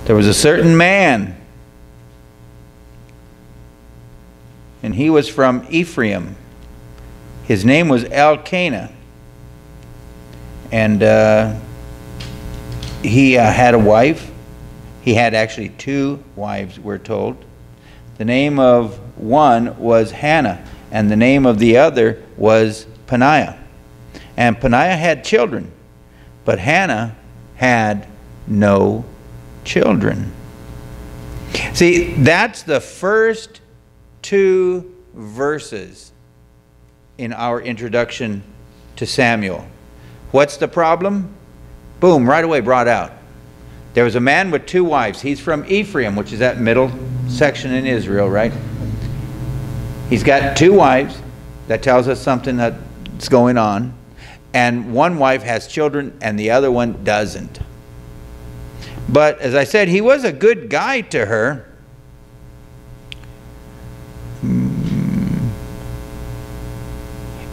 There was a certain man, and he was from Ephraim. His name was Elkanah. And he had a wife. He had actually two wives, we're told. The name of one was Hannah, and the name of the other was Peninnah. And Peninnah had children, but Hannah had no children. See, that's the first two verses in our introduction to Samuel. What's the problem? Boom, right away brought out. There was a man with two wives. He's from Ephraim, which is that middle section in Israel, right? He's got two wives. That tells us something that's going on. And one wife has children and the other one doesn't. But as I said, he was a good guy to her.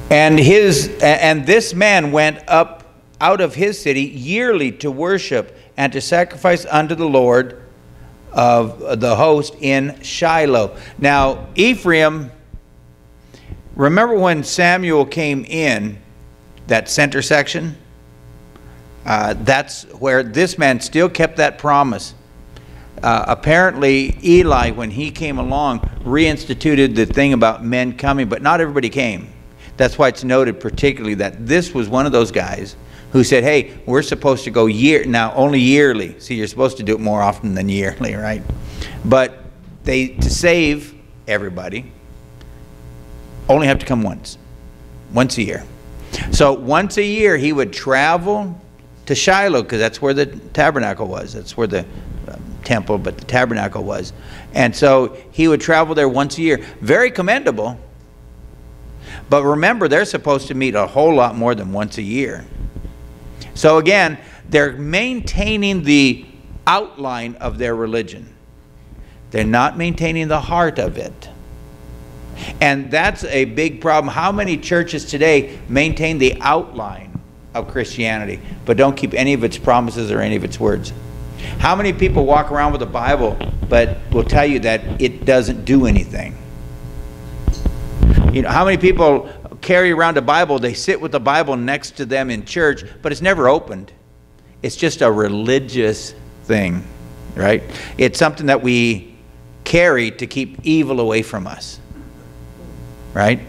And this man went up out of his city yearly to worship and to sacrifice unto the Lord of the host in Shiloh. Now, Ephraim, remember when Samuel came in, that center section? That's where this man still kept that promise. Apparently, Eli, when he came along, reinstituted the thing about men coming, but not everybody came. That's why it's noted particularly that this was one of those guys who said, hey, we're supposed to go only yearly. See, you're supposed to do it more often than yearly, right? But to save everybody, only have to come once a year. So once a year he would travel to Shiloh, because that's where the tabernacle was. That's where the temple, but the tabernacle was. And so he would travel there once a year. Very commendable. But remember, they're supposed to meet a whole lot more than once a year. So again, they're maintaining the outline of their religion. They're not maintaining the heart of it. And that's a big problem. How many churches today maintain the outline of Christianity, but don't keep any of its promises or any of its words? How many people walk around with a Bible, but will tell you that it doesn't do anything? You know, how many people carry around a Bible, they sit with the Bible next to them in church, but it's never opened. It's just a religious thing, right? It's something that we carry to keep evil away from us, right?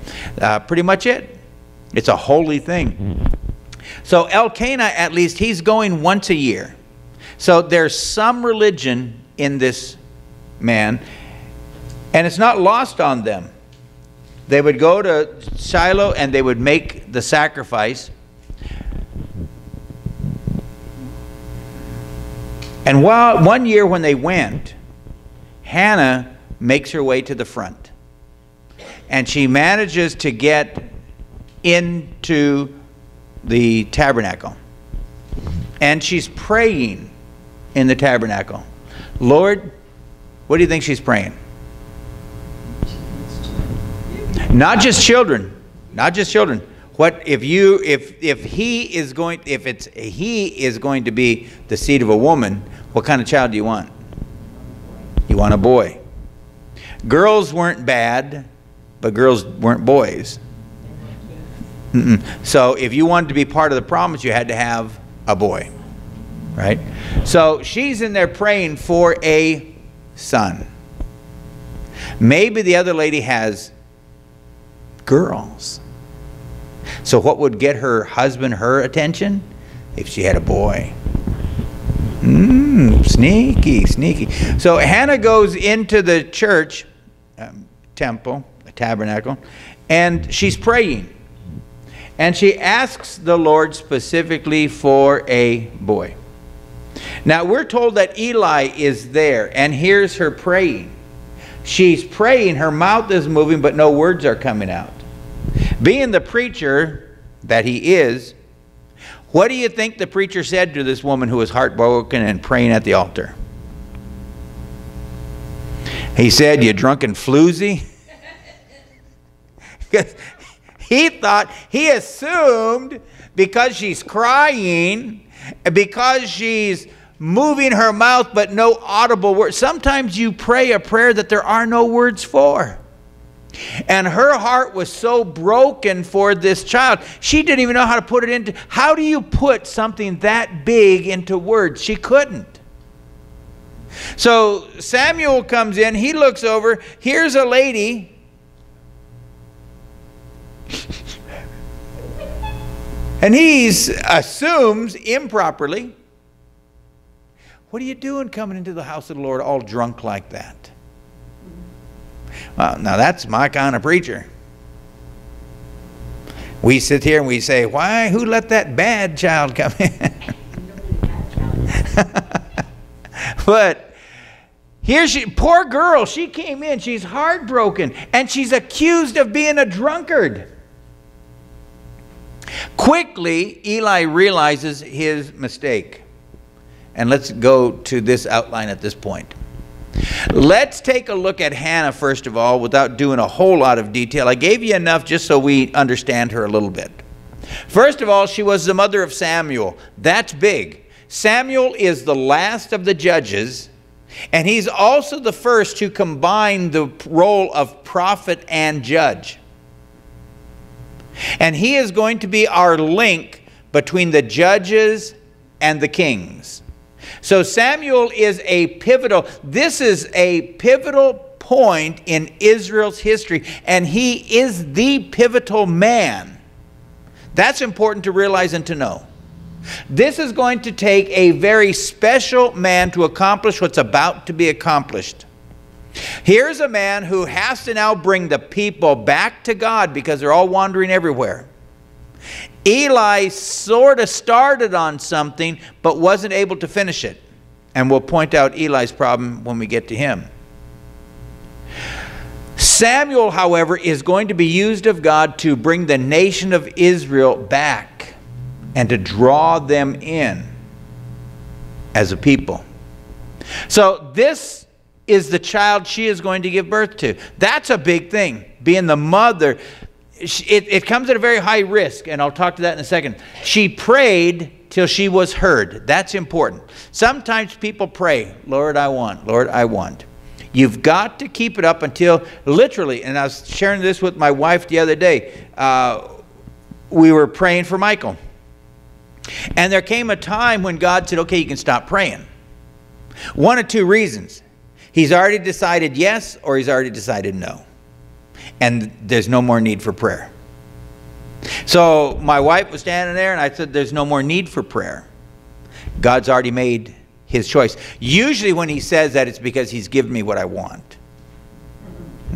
Pretty much it. It's a holy thing. So Elkanah, at least, he's going once a year. So there's some religion in this man, and it's not lost on them. They would go to Shiloh and they would make the sacrifice. And one year when they went, Hannah makes her way to the front. And she manages to get into the tabernacle. And she's praying in the tabernacle. Lord, what do you think she's praying? Not just children. Not just children. What if he is going to be the seed of a woman, what kind of child do you want? You want a boy. Girls weren't bad, but girls weren't boys. So if you wanted to be part of the promise, you had to have a boy, right? So she's in there praying for a son. Maybe the other lady has girls. So what would get her husband her attention? If she had a boy. Sneaky, sneaky. So Hannah goes into the church, temple, a tabernacle, and she's praying. And she asks the Lord specifically for a boy. Now we're told that Eli is there, and here's her praying. She's praying, her mouth is moving, but no words are coming out. Being the preacher that he is, what do you think the preacher said to this woman who was heartbroken and praying at the altar? He said, "You drunken floozy." Because he assumed because she's crying, because she's moving her mouth, but no audible words. Sometimes you pray a prayer that there are no words for. And her heart was so broken for this child, she didn't even know how to put it into. How do you put something that big into words? She couldn't. So Samuel comes in, he looks over, here's a lady. And he assumes improperly, what are you doing coming into the house of the Lord all drunk like that? Well, now that's my kind of preacher. We sit here and we say, why? Who let that bad child come in? But here poor girl, she came in, she's heartbroken, and she's accused of being a drunkard. Quickly, Eli realizes his mistake. And let's go to this outline at this point. Let's take a look at Hannah first of all, without doing a whole lot of detail. I gave you enough just so we understand her a little bit. First of all, she was the mother of Samuel. That's big. Samuel is the last of the judges, and he's also the first to combine the role of prophet and judge. And he is going to be our link between the judges and the kings. So Samuel is this is a pivotal point in Israel's history, and he is the pivotal man. That's important to realize and to know. This is going to take a very special man to accomplish what's about to be accomplished. Here's a man who has to now bring the people back to God because they're all wandering everywhere. Eli sort of started on something but wasn't able to finish it. And we'll point out Eli's problem when we get to him. Samuel, however, is going to be used of God to bring the nation of Israel back and to draw them in as a people. So this is the child she is going to give birth to. That's a big thing. Being the mother, it comes at a very high risk, and I'll talk to that in a second. She prayed till she was heard. That's important. Sometimes people pray, Lord, I want, Lord, I want. You've got to keep it up until, literally, and I was sharing this with my wife the other day. We were praying for Michael. And there came a time when God said, okay, you can stop praying. One of two reasons. He's already decided yes, or he's already decided no. And there's no more need for prayer. So my wife was standing there and I said, there's no more need for prayer. God's already made his choice. Usually when he says that, it's because he's given me what I want.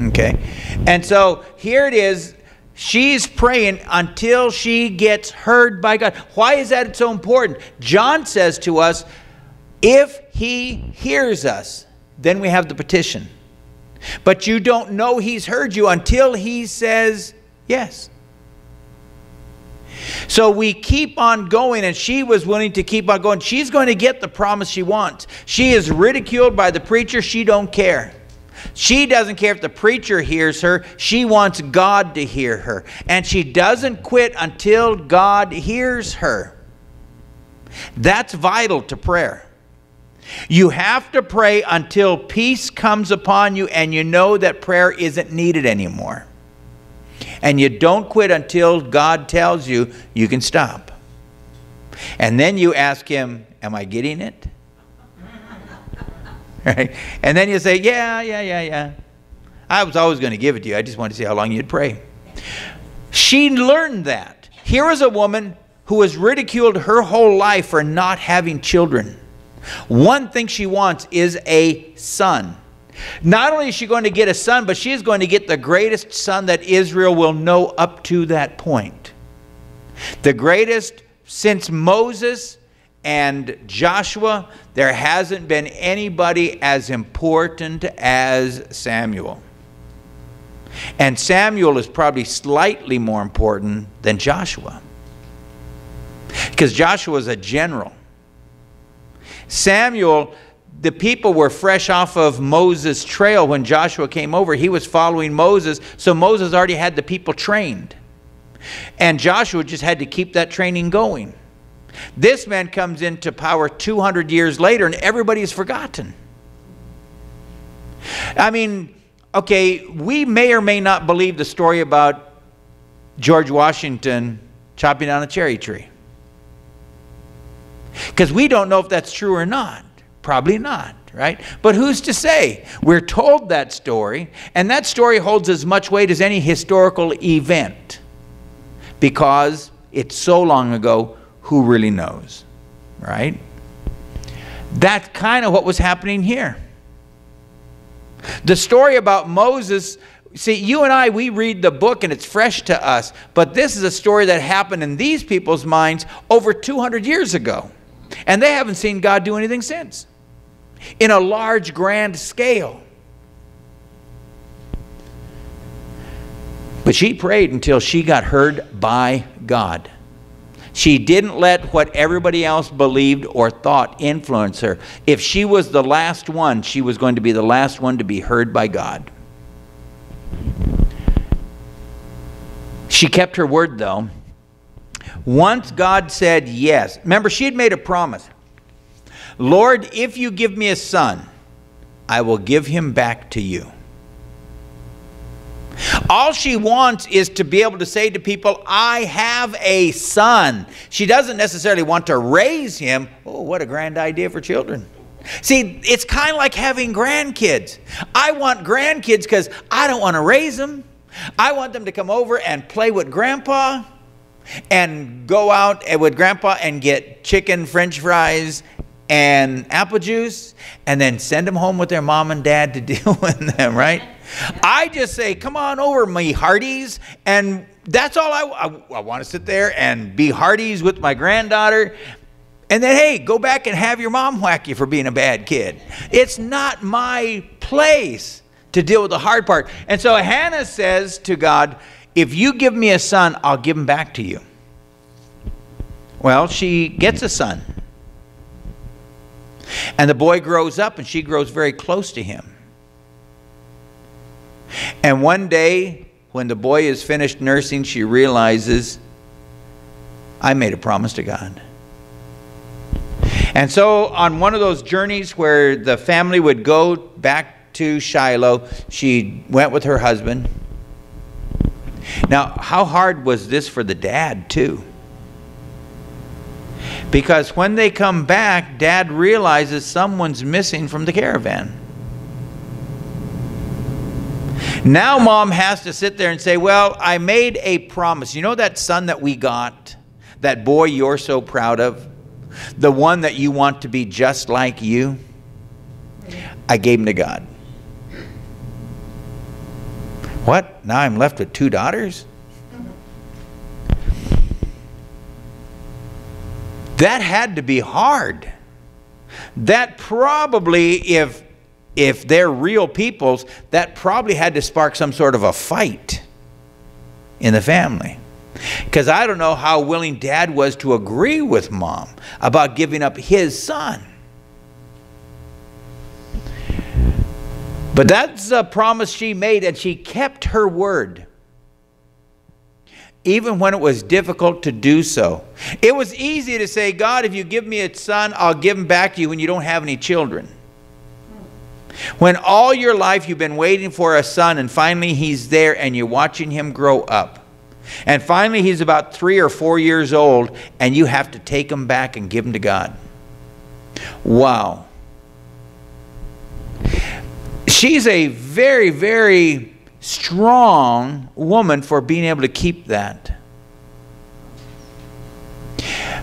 Okay? And so here it is. She's praying until she gets heard by God. Why is that so important? John says to us, if he hears us, then we have the petition. But you don't know he's heard you until he says yes. So we keep on going, and she was willing to keep on going. She's going to get the promise she wants. She is ridiculed by the preacher. She don't care. She doesn't care if the preacher hears her. She wants God to hear her. And she doesn't quit until God hears her. That's vital to prayer. You have to pray until peace comes upon you and you know that prayer isn't needed anymore. And you don't quit until God tells you you can stop. And then you ask him, am I getting it? Right? And then you say, yeah. I was always going to give it to you. I just wanted to see how long you'd pray. She learned that. Here is a woman who was ridiculed her whole life for not having children. One thing she wants is a son. Not only is she going to get a son, but she is going to get the greatest son that Israel will know up to that point. The greatest since Moses and Joshua. There hasn't been anybody as important as Samuel. And Samuel is probably slightly more important than Joshua, because Joshua is a general. Samuel, the people were fresh off of Moses' trail when Joshua came over. He was following Moses, so Moses already had the people trained. And Joshua just had to keep that training going. This man comes into power 200 years later and everybody's forgotten. I mean, okay, we may or may not believe the story about George Washington chopping down a cherry tree. Because we don't know if that's true or not. Probably not, right? But who's to say? We're told that story, and that story holds as much weight as any historical event. Because it's so long ago, who really knows, right? That's kind of what was happening here. The story about Moses, see, you and I, we read the book and it's fresh to us, but this is a story that happened in these people's minds over 200 years ago. And they haven't seen God do anything since, in a large, grand scale. But she prayed until she got heard by God. She didn't let what everybody else believed or thought influence her. If she was the last one, she was going to be the last one to be heard by God. She kept her word, though. Once God said yes. Remember, she had made a promise. Lord, if you give me a son, I will give him back to you. All she wants is to be able to say to people, I have a son. She doesn't necessarily want to raise him. Oh, what a grand idea for children. See, it's kind of like having grandkids. I want grandkids because I don't want to raise them. I want them to come over and play with Grandpa and go out with Grandpa and get chicken, French fries, and apple juice, and then send them home with their mom and dad to deal with them, right? I just say, come on over, me hearties, and that's all I want to sit there and be hearties with my granddaughter, and then, hey, go back and have your mom whack you for being a bad kid. It's not my place to deal with the hard part. And so Hannah says to God, if you give me a son, I'll give him back to you. Well, she gets a son. And the boy grows up, and she grows very close to him. And one day, when the boy is finished nursing, she realizes, I made a promise to God. And so on one of those journeys where the family would go back to Shiloh, she went with her husband. Now, how hard was this for the dad, too? Because when they come back, Dad realizes someone's missing from the caravan. Now Mom has to sit there and say, well, I made a promise. You know that son that we got? That boy you're so proud of? The one that you want to be just like you? I gave him to God. What? Now I'm left with 2 daughters? That had to be hard. That probably, if they're real peoples, that probably had to spark some sort of a fight in the family. Because I don't know how willing Dad was to agree with Mom about giving up his son. But that's a promise she made, and she kept her word. Even when it was difficult to do so. It was easy to say, God, if you give me a son, I'll give him back to you when you don't have any children. When all your life you've been waiting for a son, and finally he's there and you're watching him grow up. And finally he's about 3 or 4 years old, and you have to take him back and give him to God. Wow. She's a very, very strong woman for being able to keep that.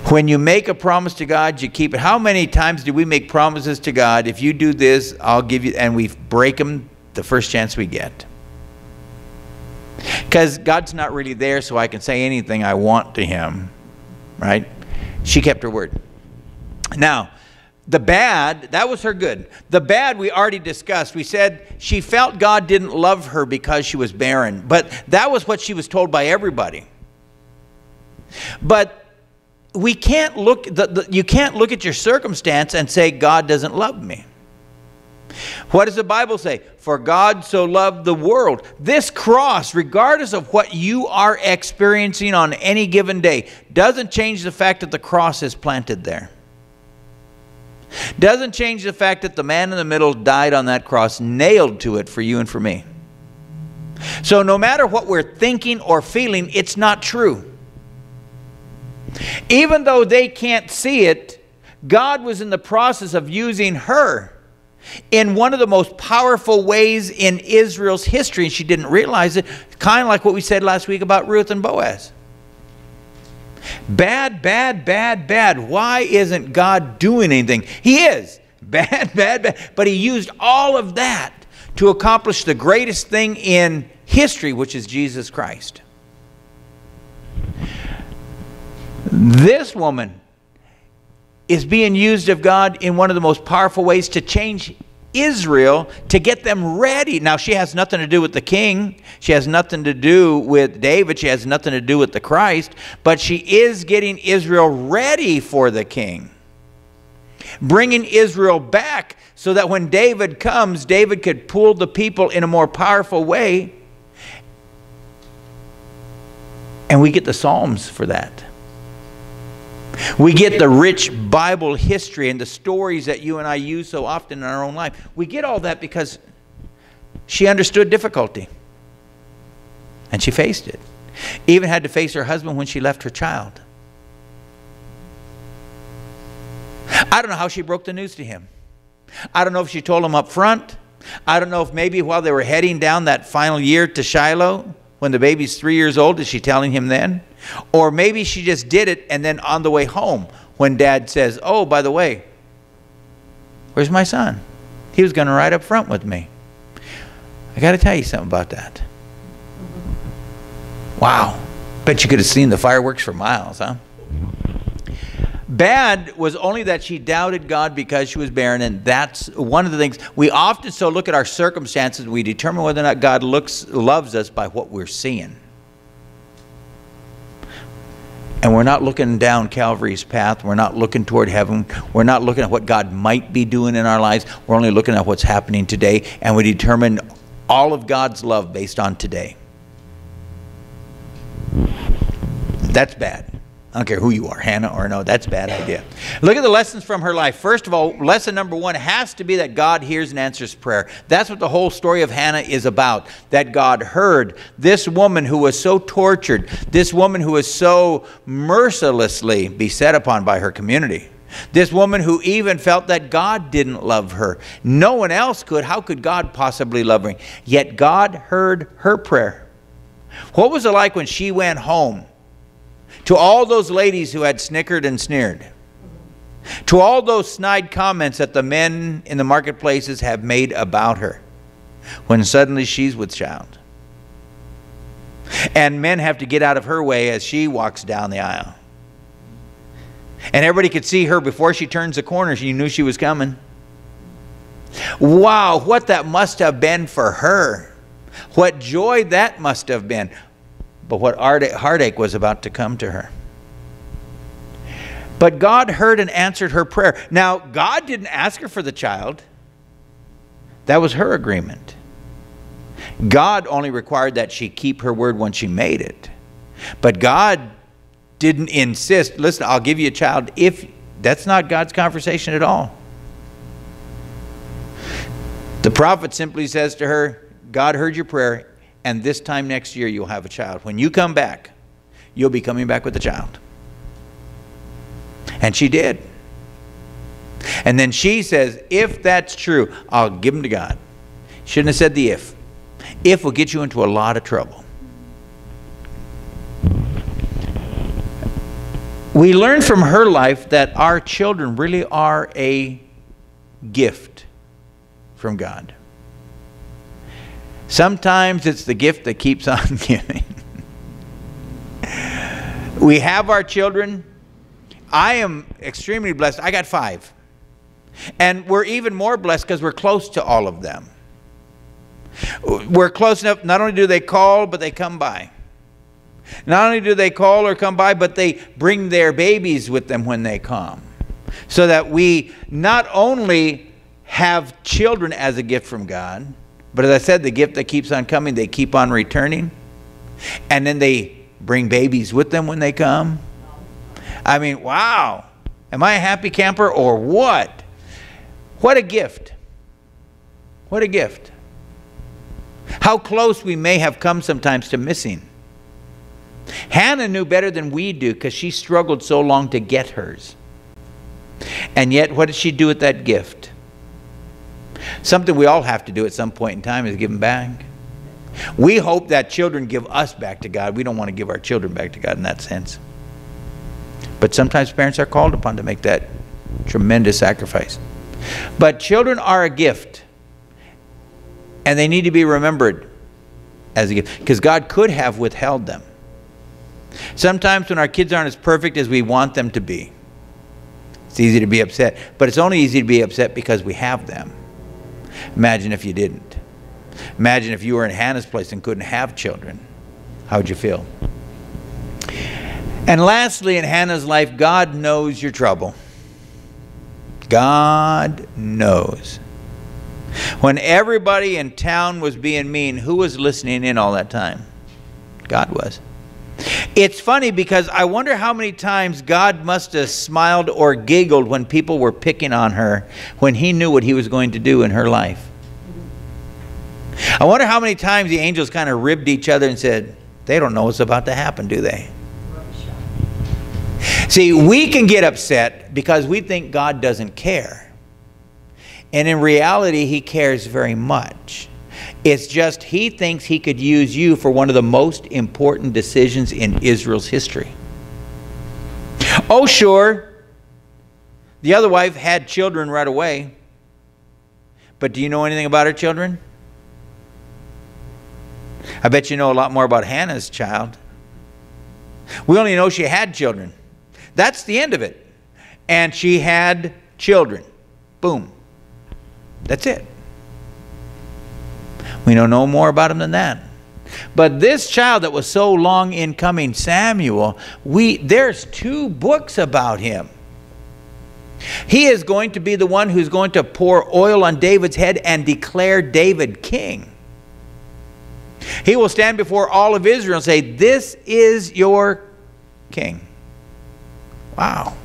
When you make a promise to God, you keep it. How many times do we make promises to God? If you do this, I'll give you, and we break them the first chance we get. Because God's not really there, so I can say anything I want to him, right? She kept her word. Now, the bad, that was her good. The bad we already discussed. We said she felt God didn't love her because she was barren. But that was what she was told by everybody. But we can't look, you can't look at your circumstance and say God doesn't love me. What does the Bible say? For God so loved the world. This cross, regardless of what you are experiencing on any given day, doesn't change the fact that the cross is planted there. Doesn't change the fact that the man in the middle died on that cross, nailed to it for you and for me. So no matter what we're thinking or feeling, it's not true. Even though they can't see it, God was in the process of using her in one of the most powerful ways in Israel's history, and she didn't realize it. Kind of like what we said last week about Ruth and Boaz. Bad, bad, bad, bad. Why isn't God doing anything? He is. Bad, bad, bad. But he used all of that to accomplish the greatest thing in history, which is Jesus Christ. This woman is being used of God in one of the most powerful ways to change Israel, to get them ready. Now, she has nothing to do with the king. She has nothing to do with David. She has nothing to do with the Christ. But she is getting Israel ready for the king. Bringing Israel back so that when David comes, David could pull the people in a more powerful way. And we get the Psalms for that. We get the rich Bible history and the stories that you and I use so often in our own life. We get all that because she understood difficulty. And she faced it. Even had to face her husband when she left her child. I don't know how she broke the news to him. I don't know if she told him up front. I don't know if maybe while they were heading down that final year to Shiloh, when the baby's 3 years old, is she telling him then? Or maybe she just did it and then on the way home when Dad says, oh, by the way, where's my son? He was going to ride up front with me. I got to tell you something about that. Wow. Bet you could have seen the fireworks for miles, huh? Bad was only that she doubted God because she was barren, and that's one of the things. We often so look at our circumstances, we determine whether or not God loves us by what we're seeing. And we're not looking down Calvary's path. We're not looking toward heaven. We're not looking at what God might be doing in our lives. We're only looking at what's happening today, and we determine all of God's love based on today. That's bad. I don't care who you are, Hannah or no, that's a bad idea. Look at the lessons from her life. First of all, lesson number one has to be that God hears and answers prayer. That's what the whole story of Hannah is about, that God heard this woman who was so tortured, this woman who was so mercilessly beset upon by her community. This woman who even felt that God didn't love her. No one else could. How could God possibly love her? Yet God heard her prayer. What was it like when she went home? To all those ladies who had snickered and sneered. To all those snide comments that the men in the marketplaces have made about her. When suddenly she's with child. And men have to get out of her way as she walks down the aisle. And everybody could see her before she turns the corner. She knew she was coming. Wow, what that must have been for her. What joy that must have been. But what heartache was about to come to her. But God heard and answered her prayer. Now, God didn't ask her for the child. That was her agreement. God only required that she keep her word when she made it. But God didn't insist, listen, I'll give you a child if... That's not God's conversation at all. The prophet simply says to her, God heard your prayer, and this time next year you'll have a child. When you come back, you'll be coming back with a child. And she did. And then she says, if that's true, I'll give him to God. Shouldn't have said the if. If will get you into a lot of trouble. We learn from her life that our children really are a gift from God. Sometimes it's the gift that keeps on giving. We have our children. I am extremely blessed. I got 5. And we're even more blessed because we're close to all of them. We're close enough, not only do they call, but they come by. Not only do they call or come by, but they bring their babies with them when they come. So that we not only have children as a gift from God. But as I said, the gift that keeps on coming, they keep on returning. And then they bring babies with them when they come. I mean, wow. Am I a happy camper or what? What a gift. What a gift. How close we may have come sometimes to missing. Hannah knew better than we do because she struggled so long to get hers. And yet, what did she do with that gift? Something we all have to do at some point in time is give them back. We hope that children give us back to God. We don't want to give our children back to God in that sense. But sometimes parents are called upon to make that tremendous sacrifice. But children are a gift. And they need to be remembered as a gift. Because God could have withheld them. Sometimes when our kids aren't as perfect as we want them to be, it's easy to be upset. But it's only easy to be upset because we have them. Imagine if you didn't. Imagine if you were in Hannah's place and couldn't have children. How would you feel? And lastly, in Hannah's life, God knows your trouble. God knows. When everybody in town was being mean, who was listening in all that time? God was. It's funny because I wonder how many times God must have smiled or giggled when people were picking on her when he knew what he was going to do in her life. I wonder how many times the angels kind of ribbed each other and said, they don't know what's about to happen, do they? See, we can get upset because we think God doesn't care. And in reality, he cares very much. It's just he thinks he could use you for one of the most important decisions in Israel's history. Oh, sure, the other wife had children right away. But do you know anything about her children? I bet you know a lot more about Hannah's child. We only know she had children. That's the end of it. And she had children. Boom. That's it. We know no more about him than that. But this child that was so long in coming, Samuel, there's 2 books about him. He is going to be the one who's going to pour oil on David's head and declare David king. He will stand before all of Israel and say, this is your king. Wow.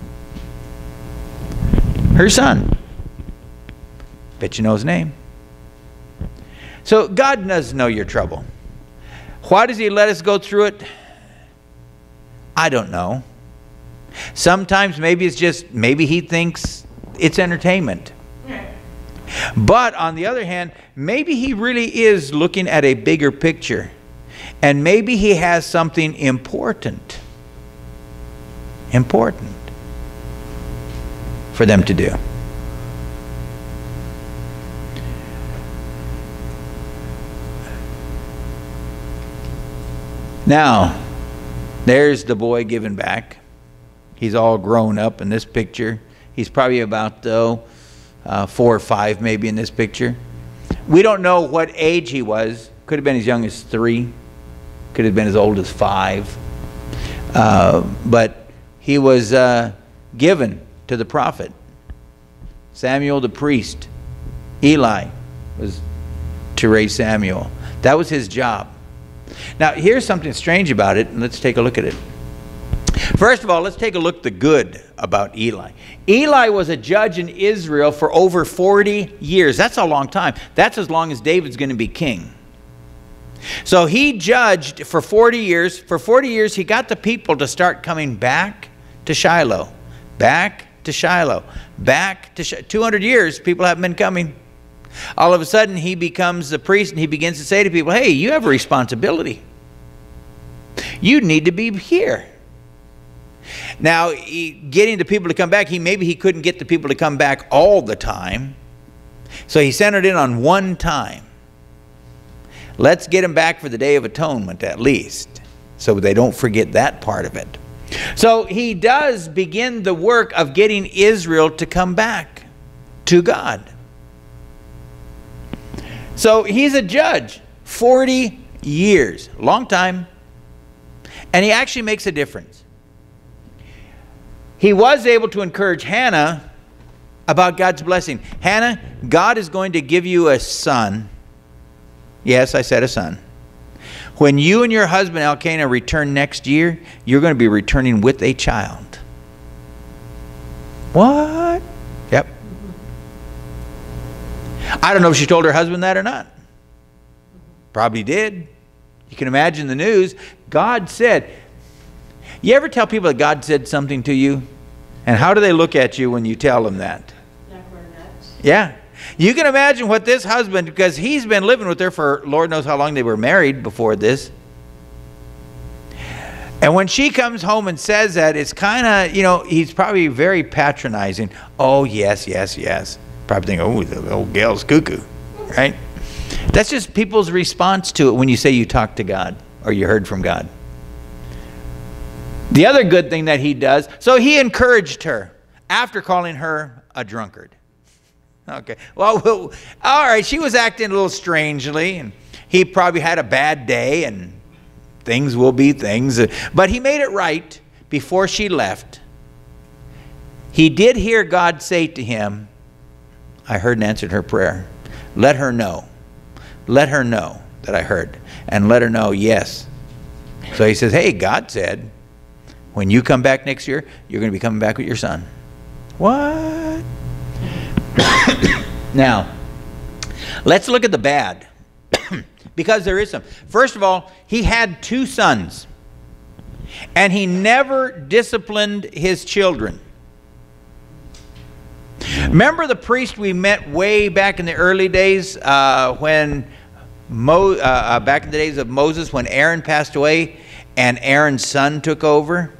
Her son. Bet you know his name. So God does know your trouble. Why does he let us go through it? I don't know. Sometimes maybe it's just, maybe he thinks it's entertainment. But on the other hand, maybe he really is looking at a bigger picture. And maybe he has something important for them to do. Now, there's the boy giving back. He's all grown up in this picture. He's probably about, 4 or 5 maybe in this picture. We don't know what age he was. Could have been as young as 3. Could have been as old as 5. But he was given to the prophet. Samuel the priest. Eli was to raise Samuel. That was his job. Now, here's something strange about it, and let's take a look at it. First of all, let's take a look at the good about Eli. Eli was a judge in Israel for over 40 years. That's a long time. That's as long as David's going to be king. So he judged for 40 years. For 40 years, he got the people to start coming back to Shiloh. Back to Shiloh. Back to Shiloh. 200 years, people haven't been coming. All of a sudden, he becomes the priest and he begins to say to people, hey, you have a responsibility. You need to be here. Now, getting the people to come back, maybe he couldn't get the people to come back all the time. So he centered in on one time. Let's get them back for the Day of Atonement at least, so they don't forget that part of it. So he does begin the work of getting Israel to come back to God. So he's a judge, 40 years, long time, and he actually makes a difference. He was able to encourage Hannah about God's blessing. Hannah, God is going to give you a son. Yes, I said a son. When you and your husband Elkanah return next year, you're going to be returning with a child. What? Yep. I don't know if she told her husband that or not. Probably did. You can imagine the news. God said. You ever tell people that God said something to you? And how do they look at you when you tell them that? Yeah. You can imagine what this husband, because he's been living with her for Lord knows how long they were married before this. And when she comes home and says that, it's kind of, you know, he's probably very patronizing. Oh, yes, yes, yes. Probably thinking, oh, the old gal's cuckoo, right? That's just people's response to it when you say you talked to God or you heard from God. The other good thing that he does, so he encouraged her after calling her a drunkard. Okay, well, all right, she was acting a little strangely, and he probably had a bad day, and things will be things. But he made it right before she left. He did hear God say to him, I heard and answered her prayer. Let her know. Let her know that I heard. And let her know, yes. So he says, hey, God said, when you come back next year, you're going to be coming back with your son. What? Now, let's look at the bad. Because there is some. First of all, he had 2 sons. And he never disciplined his children. Remember the priest we met way back in the early days back in the days of Moses, when Aaron passed away and Aaron's son took over?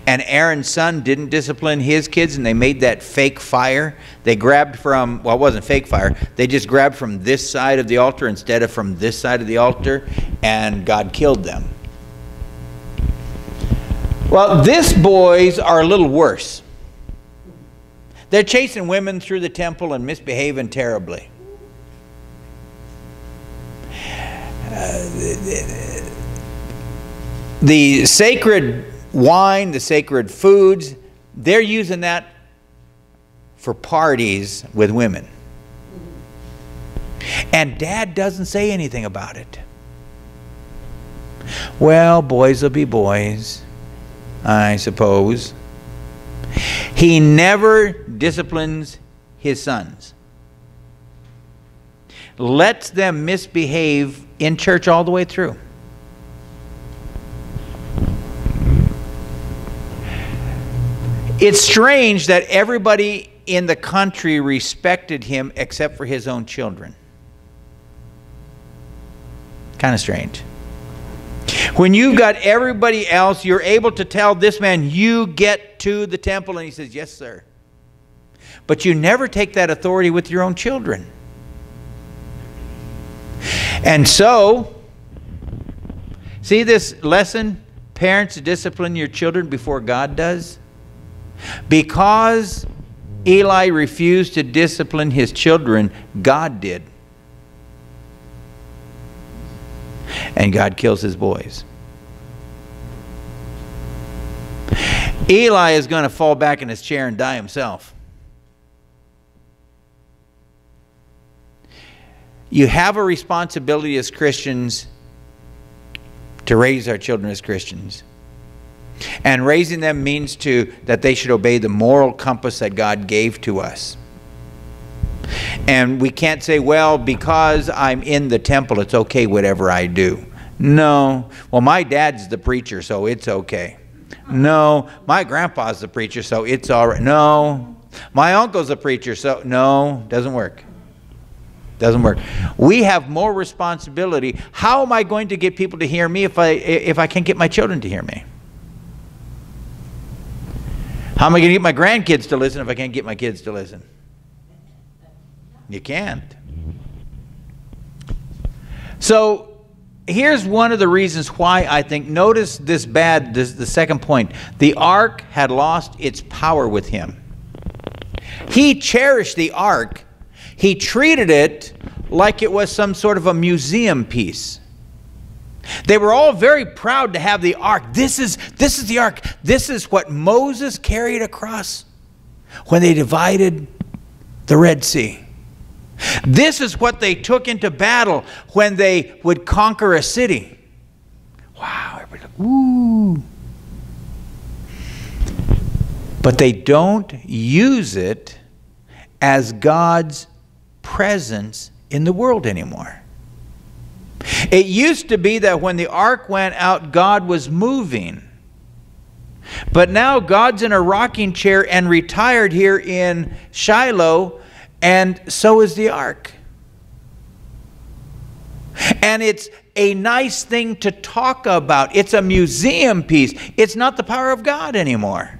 And Aaron's son didn't discipline his kids, and they made that fake fire. They grabbed from, well, it wasn't fake fire. They just grabbed from this side of the altar instead of from this side of the altar, and God killed them. Well, these boys are a little worse. They're chasing women through the temple and misbehaving terribly. The sacred wine, the sacred foods, they're using that for parties with women. And Dad doesn't say anything about it. Well, boys will be boys, I suppose. He never disciplines his sons. Lets them misbehave in church all the way through. It's strange that everybody in the country respected him except for his own children. Kind of strange. When you've got everybody else, you're able to tell this man, you get to the temple, and he says, yes, sir. But you never take that authority with your own children. And so, see this lesson? Parents, discipline your children before God does. Because Eli refused to discipline his children, God did. And God kills his boys. Eli is going to fall back in his chair and die himself. You have a responsibility as Christians to raise our children as Christians. And raising them means that they should obey the moral compass that God gave to us. And we can't say, well, because I'm in the temple, it's okay whatever I do. No. Well, my dad's the preacher, so it's okay. No. My grandpa's the preacher, so it's all right. No. My uncle's a preacher, so no. Doesn't work. Doesn't work. We have more responsibility. How am I going to get people to hear me if I can't get my children to hear me? How am I going to get my grandkids to listen if I can't get my kids to listen? You can't. So here's one of the reasons why I think, notice this the second point. The ark had lost its power with him. He cherished the ark. He treated it like it was some sort of a museum piece. They were all very proud to have the ark. This is the ark. This is what Moses carried across when they divided the Red Sea. This is what they took into battle when they would conquer a city. Wow, everybody look, ooh. But they don't use it as God's presence in the world anymore. It used to be that when the ark went out, God was moving. But now God's in a rocking chair and retired here in Shiloh, and so is the ark. And it's a nice thing to talk about. It's a museum piece. It's not the power of God anymore.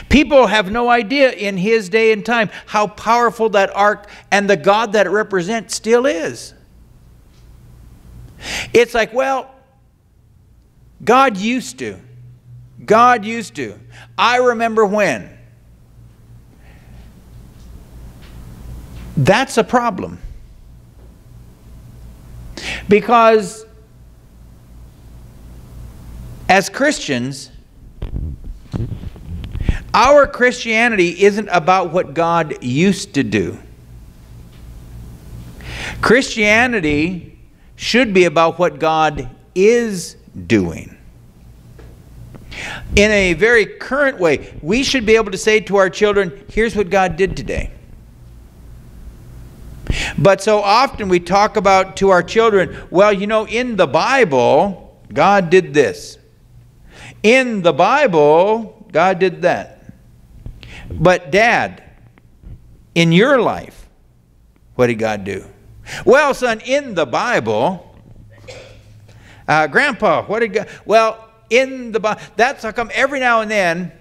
People have no idea in his day and time how powerful that ark and the God that it represents still is. It's like, well, God used to. God used to. I remember when. That's a problem. Because as Christians, our Christianity isn't about what God used to do. Christianity should be about what God is doing. In a very current way, we should be able to say to our children, here's what God did today. But so often we talk about to our children, well, you know, in the Bible, God did this. In the Bible, God did that. But Dad, in your life, what did God do? Well, son, in the Bible, Grandpa, what did God... Well, in the Bible, that's how come every now and then,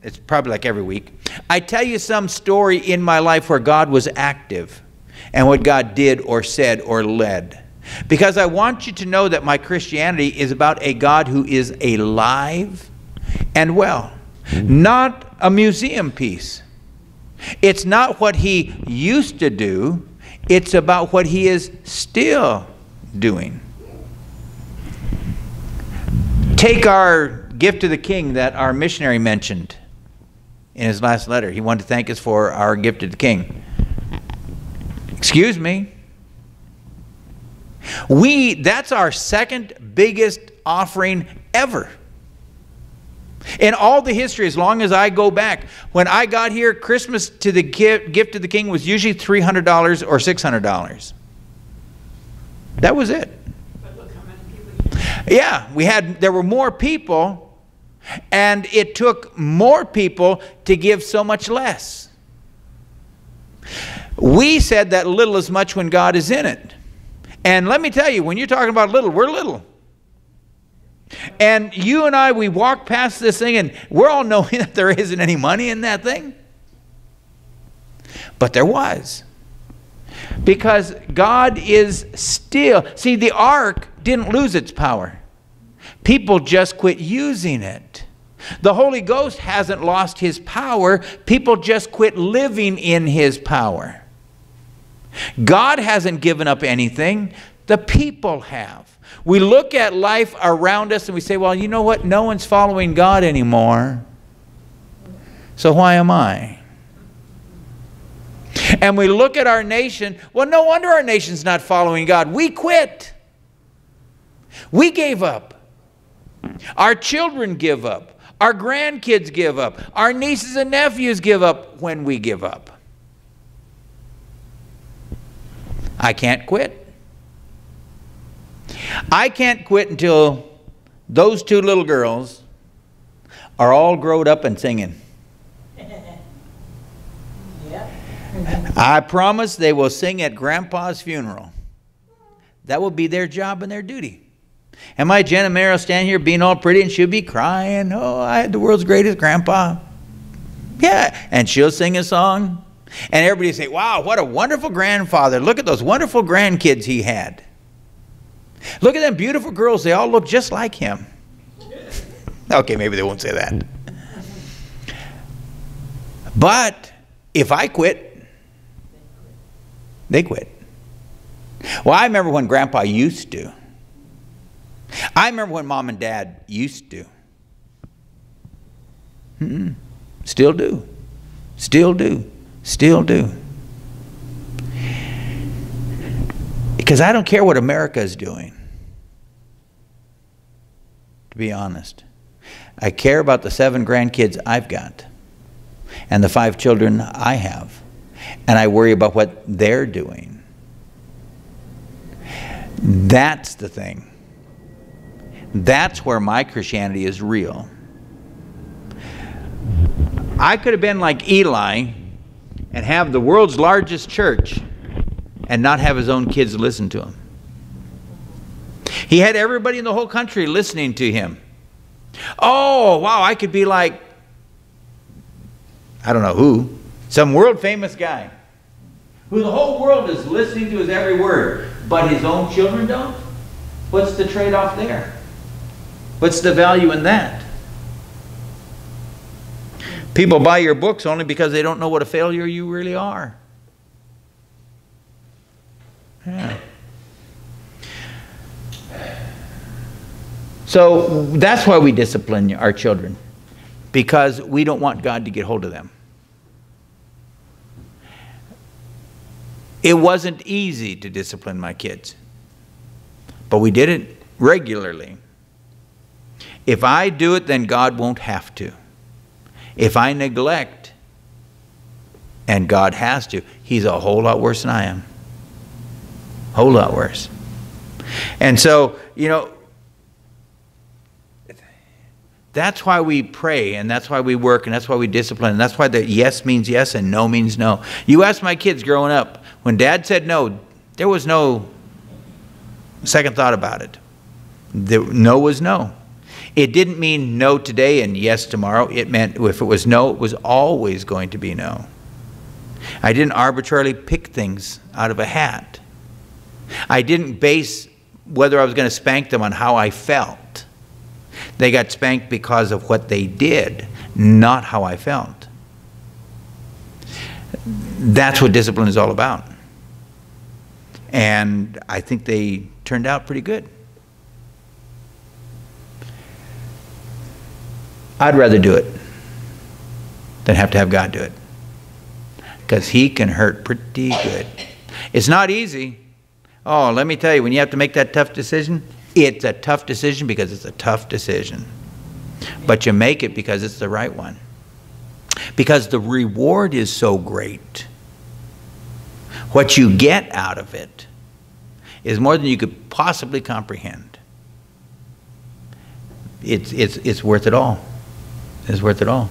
it's probably like every week, I tell you some story in my life where God was active and what God did or said or led. Because I want you to know that my Christianity is about a God who is alive and well, not a museum piece. It's not what he used to do. It's about what he is still doing. Take our gift to the king that our missionary mentioned in his last letter. He wanted to thank us for our gift to the king. Excuse me. That's our second biggest offering ever. In all the history, as long as I go back, when I got here, Christmas to the gift to the king was usually $300 or $600. That was it. But look how many people Yeah, there were more people, and it took more people to give so much less. We said that little is much when God is in it. And let me tell you, when you're talking about little, we're little. And you and I, we walk past this thing and we're all knowing that there isn't any money in that thing. But there was. Because God is still... See, the ark didn't lose its power. People just quit using it. The Holy Ghost hasn't lost his power. People just quit living in his power. God hasn't given up anything. The people have. We look at life around us and we say, well, you know what? No one's following God anymore. So why am I? And we look at our nation. Well, no wonder our nation's not following God. We quit. We gave up. Our children give up. Our grandkids give up. Our nieces and nephews give up when we give up. I can't quit. I can't quit until those two little girls are all grown up and singing. I promise they will sing at Grandpa's funeral. That will be their job and their duty. And my Jenna Mary will stand here being all pretty and she'll be crying. Oh, I had the world's greatest grandpa. Yeah, and she'll sing a song. And everybody say, wow, what a wonderful grandfather. Look at those wonderful grandkids he had. Look at them beautiful girls. They all look just like him. Okay, maybe they won't say that. But if I quit, they quit. Well, I remember when Grandpa used to. I remember when Mom and Dad used to. Still do. Still do. Still do. Because I don't care what America is doing, to be honest. I care about the 7 grandkids I've got and the 5 children I have. And I worry about what they're doing. That's the thing. That's where my Christianity is real. I could have been like Eli and have the world's largest church and not have his own kids listen to him. He had everybody in the whole country listening to him. Oh, wow, I could be like, I don't know who, some world famous guy who the whole world is listening to his every word, but his own children don't? What's the trade-off there? What's the value in that? People buy your books only because they don't know what a failure you really are. Yeah. So that's why we discipline our children, because we don't want God to get hold of them. It wasn't easy to discipline my kids, but we did it regularly. If I do it, then God won't have to. If I neglect, and God has to, He's a whole lot worse than I am. Whole lot worse. And so, you know, that's why we pray, and that's why we work, and that's why we discipline, and that's why the yes means yes and no means no. You ask my kids growing up, when Dad said no, there was no second thought about it. No was no. It didn't mean no today and yes tomorrow. It meant if it was no, it was always going to be no. I didn't arbitrarily pick things out of a hat. I didn't base whether I was going to spank them on how I felt. They got spanked because of what they did, not how I felt. That's what discipline is all about. And I think they turned out pretty good. I'd rather do it than have to have God do it, because He can hurt pretty good. It's not easy. Oh, let me tell you, when you have to make that tough decision, it's a tough decision because it's a tough decision. But you make it because it's the right one. Because the reward is so great. What you get out of it is more than you could possibly comprehend. It's worth it all. It's worth it all.